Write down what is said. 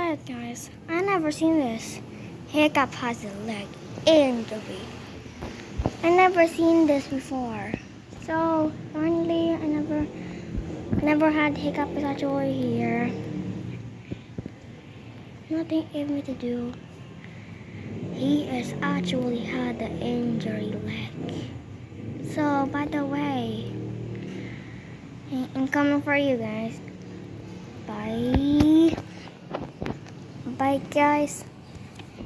god, guys. I never seen this. Hiccup has a leg injury. I never seen this before. So finally, I never had Hiccup is actually here. Nothing even to do. He is actually had the injury leg. So by the way, I'm coming for you guys. Bye. Bye guys.